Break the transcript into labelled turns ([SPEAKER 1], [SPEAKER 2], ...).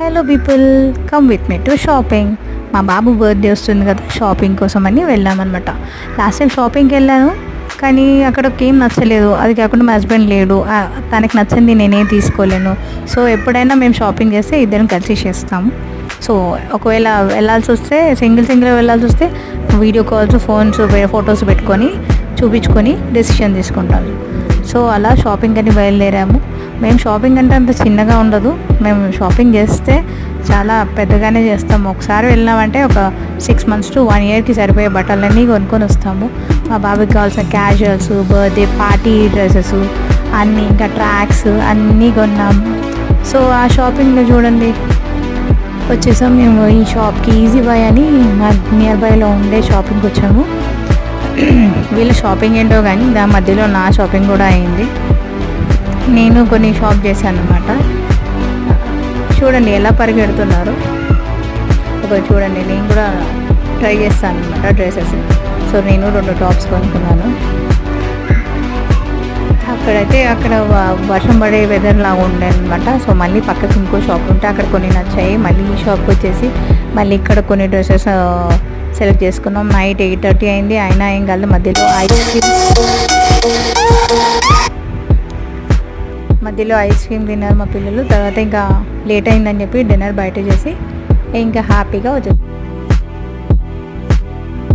[SPEAKER 1] Hello people, come with me to shopping. మా బాబు birthday వస్తుంది కదా, షాపింగ్ కోసం అని వెళ్ళామన్నమాట. లాస్ట్ టైం షాపింగ్కి వెళ్ళాను, కానీ అక్కడ ఏం నచ్చలేదు. అది కాకుండా మా హస్బెండ్ లేడు, తనకి నచ్చింది నేనేం తీసుకోలేను. సో ఎప్పుడైనా మేము షాపింగ్ చేస్తే ఇద్దరం కలిసి చేస్తాము. సో ఒకవేళ వెళ్ళాల్సి వస్తే సింగిల్గా వెళ్ళాల్సి వస్తే వీడియో కాల్స్, ఫొటోస్ పెట్టుకొని చూపించుకొని డెసిషన్ తీసుకుంటాను. సో అలా షాపింగ్ అని బయలుదేరాము. మేము షాపింగ్ అంటే అంత చిన్నగా ఉండదు, మేము షాపింగ్ చేస్తే చాలా పెద్దగానే చేస్తాము. ఒకసారి వెళ్ళినామంటే ఒక 6 months to 1 yearకి సరిపోయే బట్టలన్నీ కొనుక్కొని వస్తాము. మా బాబుకి కావాల్సిన క్యాజువల్స్, బర్త్డే పార్టీ డ్రెస్సెస్ అన్నీ, ఇంకా ట్రాక్స్ అన్నీ కొన్నాము. సో ఆ షాపింగ్లో చూడండి వచ్చేసాం మేము ఈ షాప్కి. ఈజీ బాయ్ అని మా నియర్ బైలో ఉండే షాపింగ్కి వచ్చాము. వీళ్ళ షాపింగ్ ఏంటో కానీ దాని మధ్యలో నా షాపింగ్ కూడా అయింది. నేను కొన్ని షాప్ చేశాను అన్నమాట. చూడండి ఎలా పరిగెడుతున్నారు. చూడండి నేను కూడా ట్రై చేస్తాను అనమాట డ్రెస్సెస్. సో నేను 2 టాప్స్ కొనుక్కున్నాను. అక్కడ వర్షం పడే వెదర్ లాగా ఉండే అనమాట. సో మళ్ళీ పక్కకి ఇంకో షాప్ ఉంటే అక్కడ కొన్ని నచ్చాయి. మళ్ళీ ఈ షాప్కి వచ్చేసి మళ్ళీ ఇక్కడ కొన్ని డ్రెస్సెస్ సెలెక్ట్ చేసుకున్నాం. నైట్ 8:30 అయింది, అయినా ఏం కాదు. మధ్యలో ఐస్ క్రీమ్ తిన్నారు మా పిల్లలు. తర్వాత ఇంకా లేట్ అయిందని చెప్పి డిన్నర్ బయట చేసి ఇంకా హ్యాపీగా వచ్చేసి